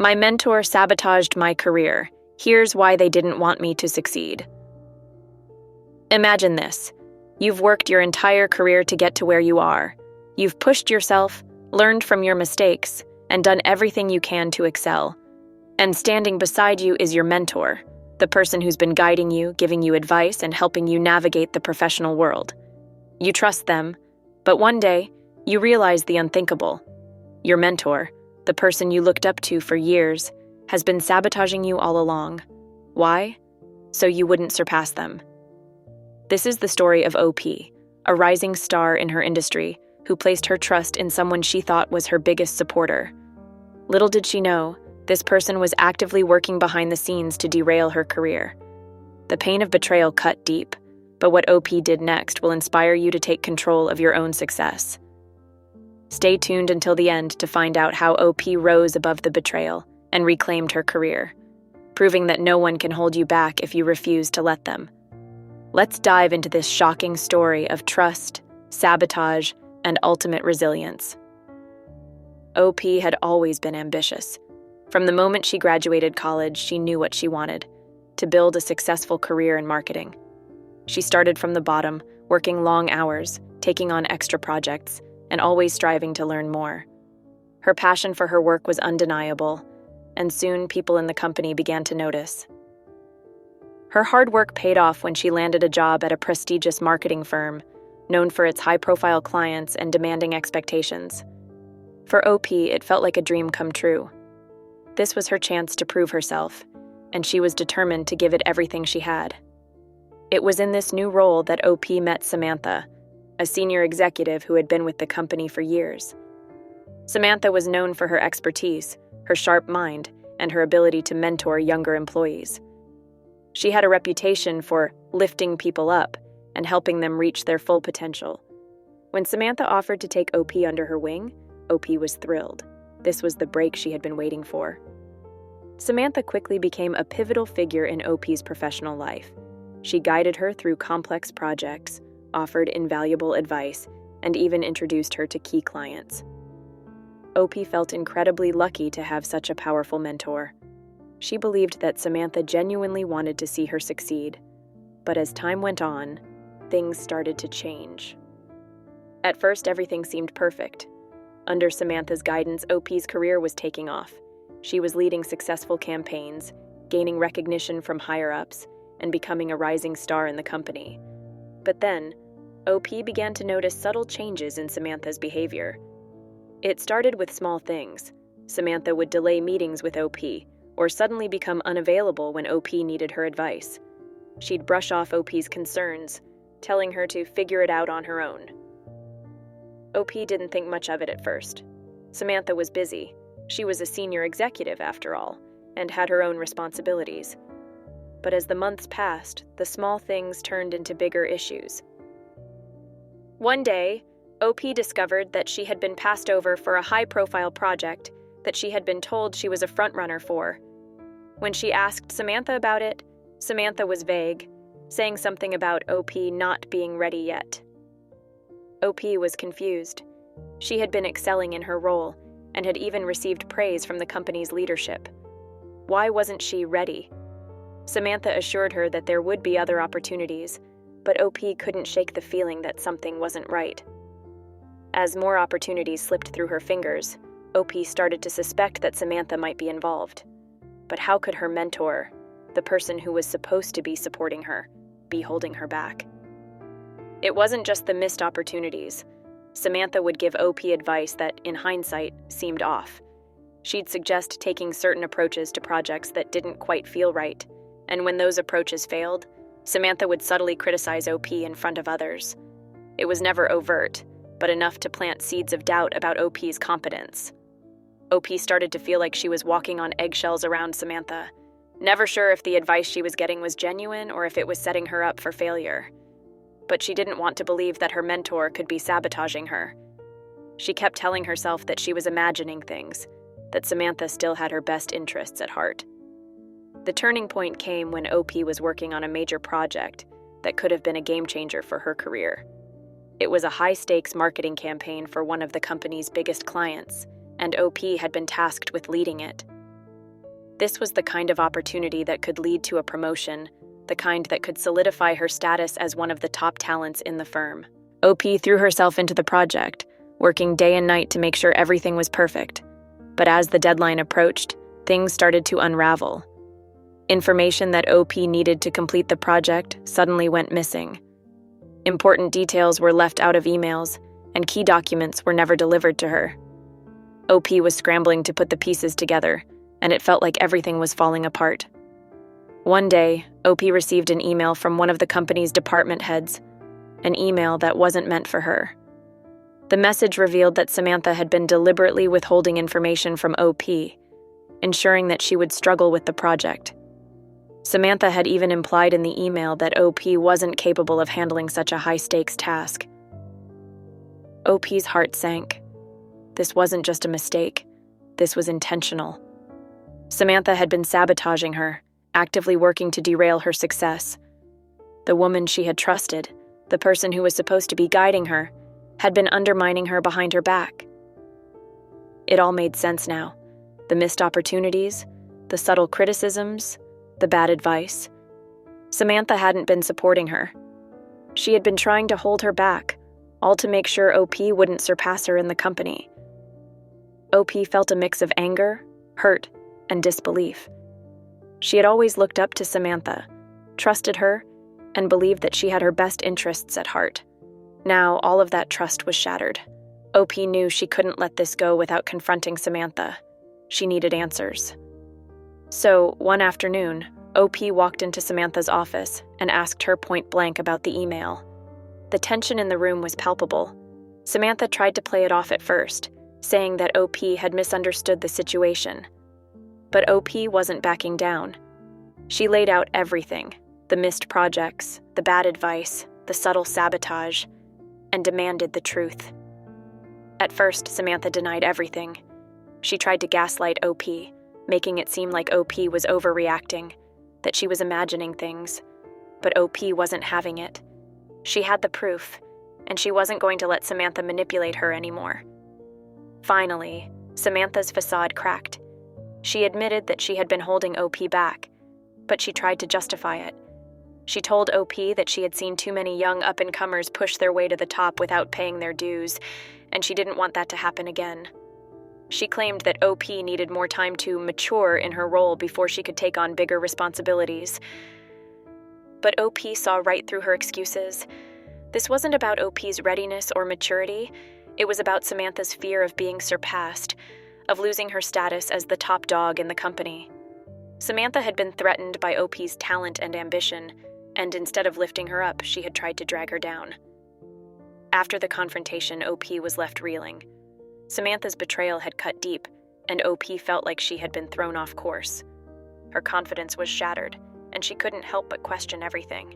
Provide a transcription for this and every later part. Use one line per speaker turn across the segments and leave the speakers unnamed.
My mentor sabotaged my career. Here's why they didn't want me to succeed. Imagine this. You've worked your entire career to get to where you are. You've pushed yourself, learned from your mistakes, and done everything you can to excel. And standing beside you is your mentor, the person who's been guiding you, giving you advice, and helping you navigate the professional world. You trust them, but one day, you realize the unthinkable. Your mentor, the person you looked up to for years, has been sabotaging you all along. Why? So you wouldn't surpass them. This is the story of OP, a rising star in her industry who placed her trust in someone she thought was her biggest supporter. Little did she know, this person was actively working behind the scenes to derail her career. The pain of betrayal cut deep, but what OP did next will inspire you to take control of your own success. Stay tuned until the end to find out how OP rose above the betrayal and reclaimed her career, proving that no one can hold you back if you refuse to let them. Let's dive into this shocking story of trust, sabotage, and ultimate resilience. OP had always been ambitious. From the moment she graduated college, she knew what she wanted: to build a successful career in marketing. She started from the bottom, working long hours, taking on extra projects, and always striving to learn more. Her passion for her work was undeniable, and soon people in the company began to notice. Her hard work paid off when she landed a job at a prestigious marketing firm, known for its high-profile clients and demanding expectations. For OP, it felt like a dream come true. This was her chance to prove herself, and she was determined to give it everything she had. It was in this new role that OP met Samantha, a senior executive who had been with the company for years. Samantha was known for her expertise, her sharp mind, and her ability to mentor younger employees. She had a reputation for lifting people up and helping them reach their full potential. When Samantha offered to take OP under her wing, OP was thrilled. This was the break she had been waiting for. Samantha quickly became a pivotal figure in OP's professional life. She guided her through complex projects, offered invaluable advice, and even introduced her to key clients. OP felt incredibly lucky to have such a powerful mentor. She believed that Samantha genuinely wanted to see her succeed. But as time went on, things started to change. At first, everything seemed perfect. Under Samantha's guidance, OP's career was taking off. She was leading successful campaigns, gaining recognition from higher-ups, and becoming a rising star in the company. But then, OP began to notice subtle changes in Samantha's behavior. It started with small things. Samantha would delay meetings with OP, or suddenly become unavailable when OP needed her advice. She'd brush off OP's concerns, telling her to figure it out on her own. OP didn't think much of it at first. Samantha was busy. She was a senior executive, after all, and had her own responsibilities. But as the months passed, the small things turned into bigger issues. One day, OP discovered that she had been passed over for a high-profile project that she had been told she was a frontrunner for. When she asked Samantha about it, Samantha was vague, saying something about OP not being ready yet. OP was confused. She had been excelling in her role and had even received praise from the company's leadership. Why wasn't she ready? Samantha assured her that there would be other opportunities, but OP couldn't shake the feeling that something wasn't right. As more opportunities slipped through her fingers, OP started to suspect that Samantha might be involved. But how could her mentor, the person who was supposed to be supporting her, be holding her back? It wasn't just the missed opportunities. Samantha would give OP advice that, in hindsight, seemed off. She'd suggest taking certain approaches to projects that didn't quite feel right, and when those approaches failed, Samantha would subtly criticize OP in front of others. It was never overt, but enough to plant seeds of doubt about OP's competence. OP started to feel like she was walking on eggshells around Samantha, never sure if the advice she was getting was genuine or if it was setting her up for failure. But she didn't want to believe that her mentor could be sabotaging her. She kept telling herself that she was imagining things, that Samantha still had her best interests at heart. The turning point came when OP was working on a major project that could have been a game-changer for her career. It was a high-stakes marketing campaign for one of the company's biggest clients, and OP had been tasked with leading it. This was the kind of opportunity that could lead to a promotion, the kind that could solidify her status as one of the top talents in the firm. OP threw herself into the project, working day and night to make sure everything was perfect. But as the deadline approached, things started to unravel. Information that OP needed to complete the project suddenly went missing. Important details were left out of emails, and key documents were never delivered to her. OP was scrambling to put the pieces together, and it felt like everything was falling apart. One day, OP received an email from one of the company's department heads, an email that wasn't meant for her. The message revealed that Samantha had been deliberately withholding information from OP, ensuring that she would struggle with the project. Samantha had even implied in the email that OP wasn't capable of handling such a high-stakes task. OP's heart sank. This wasn't just a mistake. This was intentional. Samantha had been sabotaging her, actively working to derail her success. The woman she had trusted, the person who was supposed to be guiding her, had been undermining her behind her back. It all made sense now. The missed opportunities, the subtle criticisms, the bad advice. Samantha hadn't been supporting her. She had been trying to hold her back, all to make sure OP wouldn't surpass her in the company. OP felt a mix of anger, hurt, and disbelief. She had always looked up to Samantha, trusted her, and believed that she had her best interests at heart. Now, all of that trust was shattered. OP knew she couldn't let this go without confronting Samantha. She needed answers. So, one afternoon, OP walked into Samantha's office and asked her point blank about the email. The tension in the room was palpable. Samantha tried to play it off at first, saying that OP had misunderstood the situation. But OP wasn't backing down. She laid out everything, the missed projects, the bad advice, the subtle sabotage, and demanded the truth. At first, Samantha denied everything. She tried to gaslight OP, making it seem like OP was overreacting, that she was imagining things. But OP wasn't having it. She had the proof, and she wasn't going to let Samantha manipulate her anymore. Finally, Samantha's facade cracked. She admitted that she had been holding OP back, but she tried to justify it. She told OP that she had seen too many young up-and-comers push their way to the top without paying their dues, and she didn't want that to happen again. She claimed that OP needed more time to mature in her role before she could take on bigger responsibilities. But OP saw right through her excuses. This wasn't about OP's readiness or maturity. It was about Samantha's fear of being surpassed, of losing her status as the top dog in the company. Samantha had been threatened by OP's talent and ambition, and instead of lifting her up, she had tried to drag her down. After the confrontation, OP was left reeling. Samantha's betrayal had cut deep, and OP felt like she had been thrown off course. Her confidence was shattered, and she couldn't help but question everything.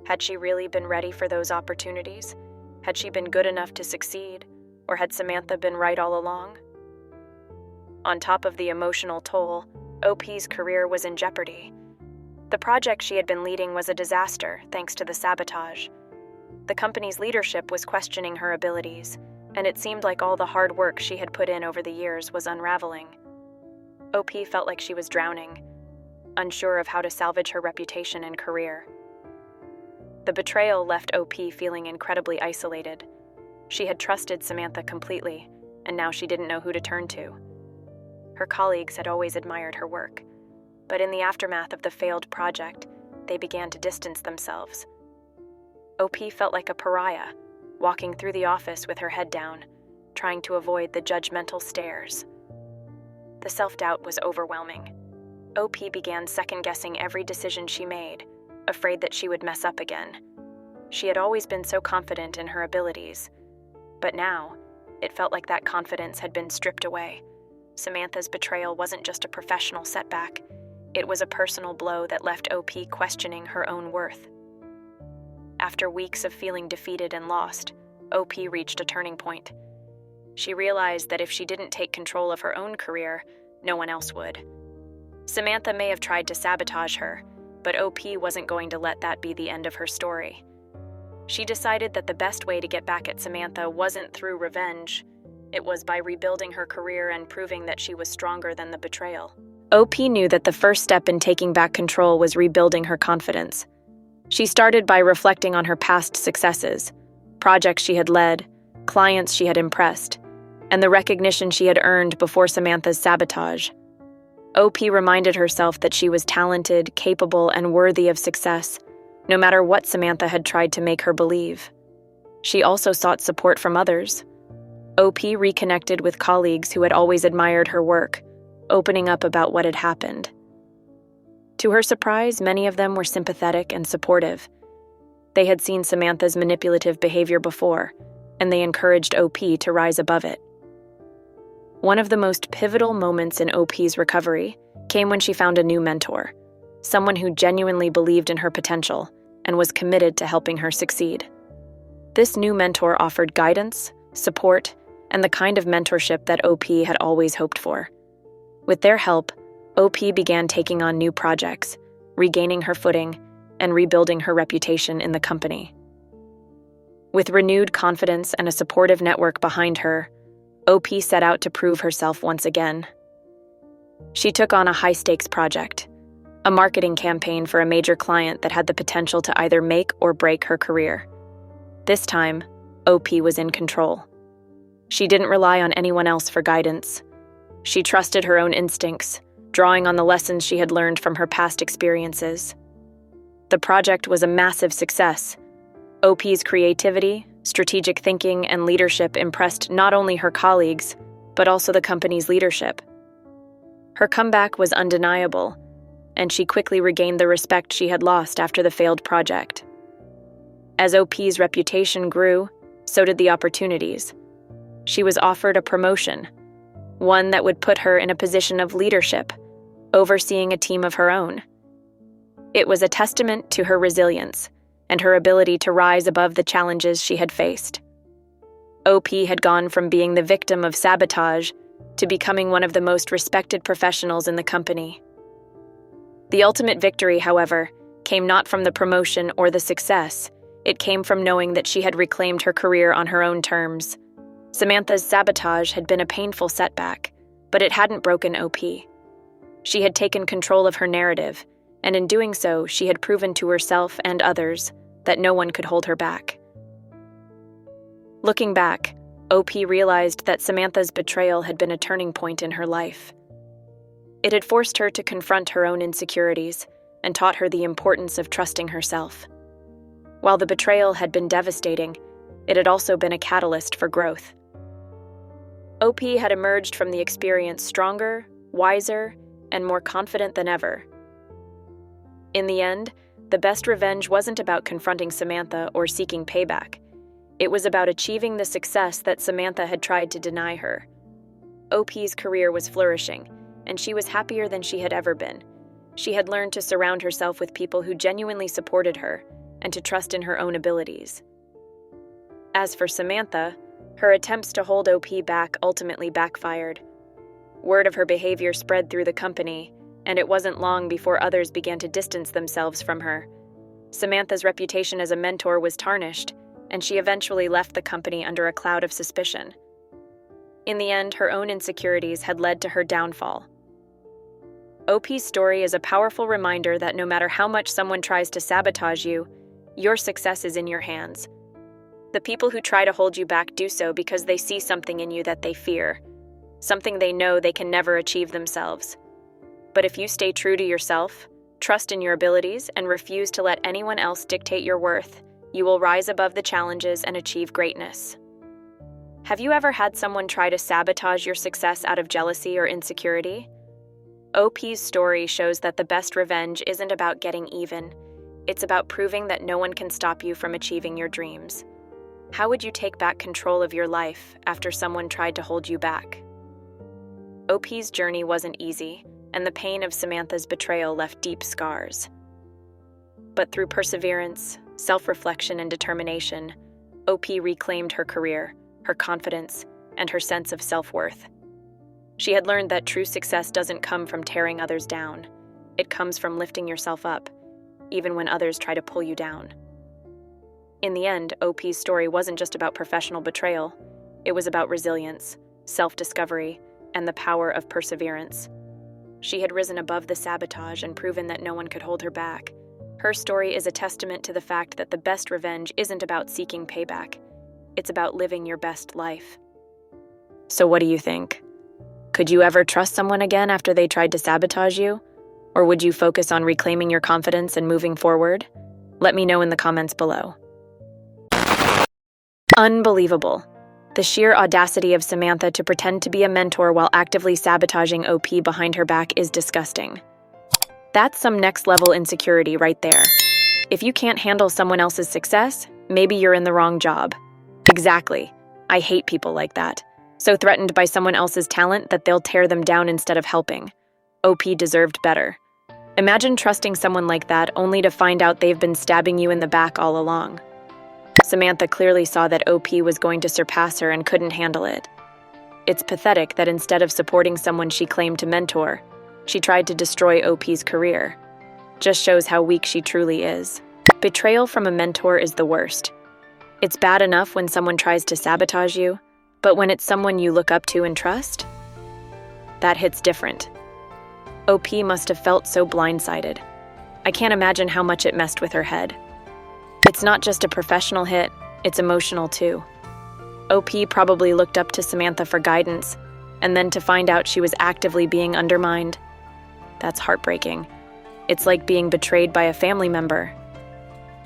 Had she really been ready for those opportunities? Had she been good enough to succeed, or had Samantha been right all along? On top of the emotional toll, OP's career was in jeopardy. The project she had been leading was a disaster thanks to the sabotage. The company's leadership was questioning her abilities, and it seemed like all the hard work she had put in over the years was unraveling. OP felt like she was drowning, unsure of how to salvage her reputation and career. The betrayal left OP feeling incredibly isolated. She had trusted Samantha completely, and now she didn't know who to turn to. Her colleagues had always admired her work, but in the aftermath of the failed project, they began to distance themselves. OP felt like a pariah, walking through the office with her head down, trying to avoid the judgmental stares. The self-doubt was overwhelming. OP began second-guessing every decision she made, afraid that she would mess up again. She had always been so confident in her abilities, but now, it felt like that confidence had been stripped away. Samantha's betrayal wasn't just a professional setback, it was a personal blow that left OP questioning her own worth. After weeks of feeling defeated and lost, OP reached a turning point. She realized that if she didn't take control of her own career, no one else would. Samantha may have tried to sabotage her, but OP wasn't going to let that be the end of her story. She decided that the best way to get back at Samantha wasn't through revenge. It was by rebuilding her career and proving that she was stronger than the betrayal. OP knew that the first step in taking back control was rebuilding her confidence. She started by reflecting on her past successes, projects she had led, clients she had impressed, and the recognition she had earned before Samantha's sabotage. OP reminded herself that she was talented, capable, and worthy of success, no matter what Samantha had tried to make her believe. She also sought support from others. OP reconnected with colleagues who had always admired her work, opening up about what had happened. To her surprise, many of them were sympathetic and supportive. They had seen Samantha's manipulative behavior before, and they encouraged OP to rise above it. One of the most pivotal moments in OP's recovery came when she found a new mentor, someone who genuinely believed in her potential and was committed to helping her succeed. This new mentor offered guidance, support, and the kind of mentorship that OP had always hoped for. With their help, OP began taking on new projects, regaining her footing, and rebuilding her reputation in the company. With renewed confidence and a supportive network behind her, OP set out to prove herself once again. She took on a high-stakes project, a marketing campaign for a major client that had the potential to either make or break her career. This time, OP was in control. She didn't rely on anyone else for guidance. She trusted her own instincts, drawing on the lessons she had learned from her past experiences. The project was a massive success. OP's creativity, strategic thinking, and leadership impressed not only her colleagues, but also the company's leadership. Her comeback was undeniable, and she quickly regained the respect she had lost after the failed project. As OP's reputation grew, so did the opportunities. She was offered a promotion, one that would put her in a position of leadership, overseeing a team of her own. It was a testament to her resilience and her ability to rise above the challenges she had faced. OP had gone from being the victim of sabotage to becoming one of the most respected professionals in the company. The ultimate victory, however, came not from the promotion or the success. It came from knowing that she had reclaimed her career on her own terms. Samantha's sabotage had been a painful setback, but it hadn't broken OP. She had taken control of her narrative, and in doing so, she had proven to herself and others that no one could hold her back. Looking back, OP realized that Samantha's betrayal had been a turning point in her life. It had forced her to confront her own insecurities and taught her the importance of trusting herself. While the betrayal had been devastating, it had also been a catalyst for growth. OP had emerged from the experience stronger, wiser, and more confident than ever. In the end, the best revenge wasn't about confronting Samantha or seeking payback. It was about achieving the success that Samantha had tried to deny her. OP's career was flourishing, and she was happier than she had ever been. She had learned to surround herself with people who genuinely supported her and to trust in her own abilities. As for Samantha, her attempts to hold OP back ultimately backfired. Word of her behavior spread through the company, and it wasn't long before others began to distance themselves from her. Samantha's reputation as a mentor was tarnished, and she eventually left the company under a cloud of suspicion. In the end, her own insecurities had led to her downfall. OP's story is a powerful reminder that no matter how much someone tries to sabotage you, your success is in your hands. The people who try to hold you back do so because they see something in you that they fear, something they know they can never achieve themselves. But if you stay true to yourself, trust in your abilities, and refuse to let anyone else dictate your worth, you will rise above the challenges and achieve greatness. Have you ever had someone try to sabotage your success out of jealousy or insecurity? OP's story shows that the best revenge isn't about getting even. It's about proving that no one can stop you from achieving your dreams. How would you take back control of your life after someone tried to hold you back? OP's journey wasn't easy, and the pain of Samantha's betrayal left deep scars. But through perseverance, self-reflection, and determination, OP reclaimed her career, her confidence, and her sense of self-worth. She had learned that true success doesn't come from tearing others down. It comes from lifting yourself up, even when others try to pull you down. In the end, OP's story wasn't just about professional betrayal. It was about resilience, self-discovery, and the power of perseverance. She had risen above the sabotage and proven that no one could hold her back. Her story is a testament to the fact that the best revenge isn't about seeking payback. It's about living your best life. So what do you think? Could you ever trust someone again after they tried to sabotage you? Or would you focus on reclaiming your confidence and moving forward? Let me know in the comments below. Unbelievable. The sheer audacity of Samantha to pretend to be a mentor while actively sabotaging OP behind her back is disgusting. That's some next-level insecurity right there. If you can't handle someone else's success, maybe you're in the wrong job. Exactly. I hate people like that. So threatened by someone else's talent that they'll tear them down instead of helping. OP deserved better. Imagine trusting someone like that only to find out they've been stabbing you in the back all along. Samantha clearly saw that OP was going to surpass her and couldn't handle it. It's pathetic that instead of supporting someone she claimed to mentor, she tried to destroy OP's career. Just shows how weak she truly is. Betrayal from a mentor is the worst. It's bad enough when someone tries to sabotage you, but when it's someone you look up to and trust, that hits different. OP must have felt so blindsided. I can't imagine how much it messed with her head. It's not just a professional hit, it's emotional too. OP probably looked up to Samantha for guidance, and then to find out she was actively being undermined. That's heartbreaking. It's like being betrayed by a family member.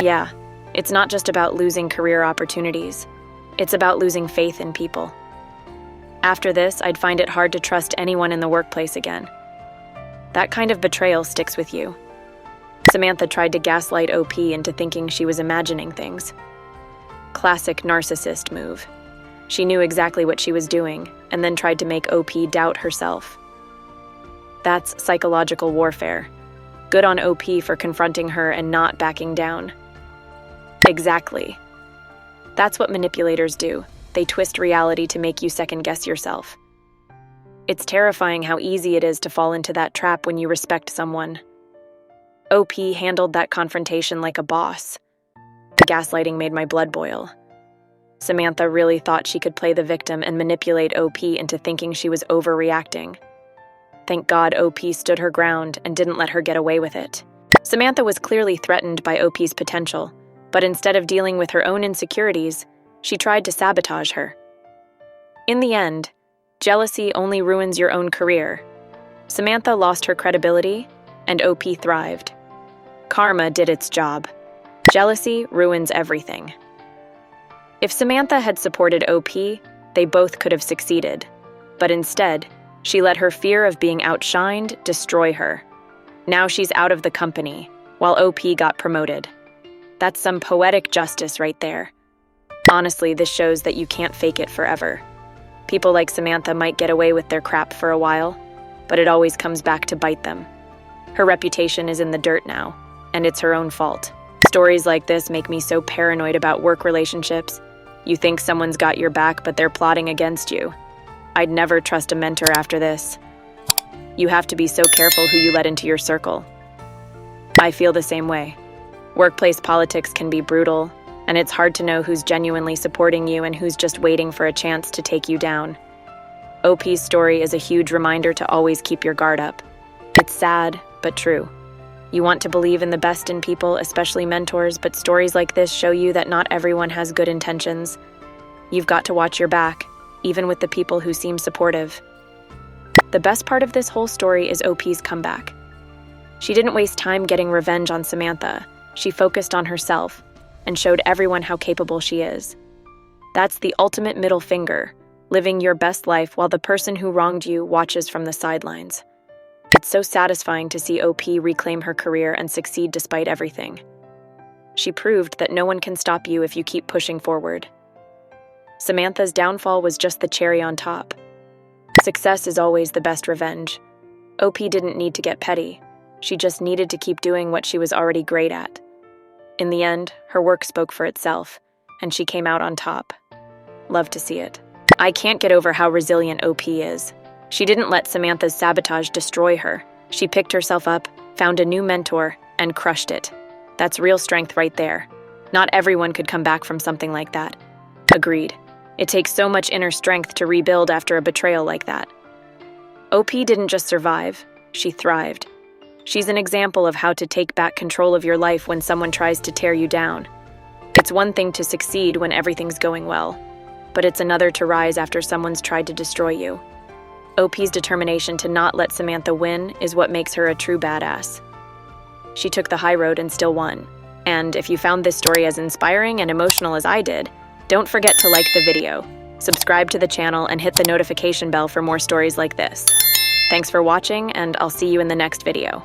Yeah, it's not just about losing career opportunities. It's about losing faith in people. After this, I'd find it hard to trust anyone in the workplace again. That kind of betrayal sticks with you. Samantha tried to gaslight OP into thinking she was imagining things. Classic narcissist move. She knew exactly what she was doing, and then tried to make OP doubt herself. That's psychological warfare. Good on OP for confronting her and not backing down. Exactly. That's what manipulators do. They twist reality to make you second-guess yourself. It's terrifying how easy it is to fall into that trap when you respect someone. OP handled that confrontation like a boss. The gaslighting made my blood boil. Samantha really thought she could play the victim and manipulate OP into thinking she was overreacting. Thank God OP stood her ground and didn't let her get away with it. Samantha was clearly threatened by OP's potential, but instead of dealing with her own insecurities, she tried to sabotage her. In the end, jealousy only ruins your own career. Samantha lost her credibility, and OP thrived. Karma did its job. Jealousy ruins everything. If Samantha had supported OP, they both could have succeeded. But instead, she let her fear of being outshined destroy her. Now she's out of the company, while OP got promoted. That's some poetic justice right there. Honestly, this shows that you can't fake it forever. People like Samantha might get away with their crap for a while, but it always comes back to bite them. Her reputation is in the dirt now, and it's her own fault. Stories like this make me so paranoid about work relationships. You think someone's got your back, but they're plotting against you. I'd never trust a mentor after this. You have to be so careful who you let into your circle. I feel the same way. Workplace politics can be brutal, and it's hard to know who's genuinely supporting you and who's just waiting for a chance to take you down. OP's story is a huge reminder to always keep your guard up. It's sad, but true. You want to believe in the best in people, especially mentors, but stories like this show you that not everyone has good intentions. You've got to watch your back, even with the people who seem supportive. The best part of this whole story is OP's comeback. She didn't waste time getting revenge on Samantha. She focused on herself and showed everyone how capable she is. That's the ultimate middle finger, living your best life while the person who wronged you watches from the sidelines. It's so satisfying to see OP reclaim her career and succeed despite everything. She proved that no one can stop you if you keep pushing forward. Samantha's downfall was just the cherry on top. Success is always the best revenge. OP didn't need to get petty. She just needed to keep doing what she was already great at. In the end, her work spoke for itself, and she came out on top. Love to see it. I can't get over how resilient OP is. She didn't let Samantha's sabotage destroy her. She picked herself up, found a new mentor, and crushed it. That's real strength right there. Not everyone could come back from something like that. Agreed. It takes so much inner strength to rebuild after a betrayal like that. OP didn't just survive, she thrived. She's an example of how to take back control of your life when someone tries to tear you down. It's one thing to succeed when everything's going well, but it's another to rise after someone's tried to destroy you. OP's determination to not let Samantha win is what makes her a true badass. She took the high road and still won. And if you found this story as inspiring and emotional as I did, don't forget to like the video, subscribe to the channel, and hit the notification bell for more stories like this. Thanks for watching, and I'll see you in the next video.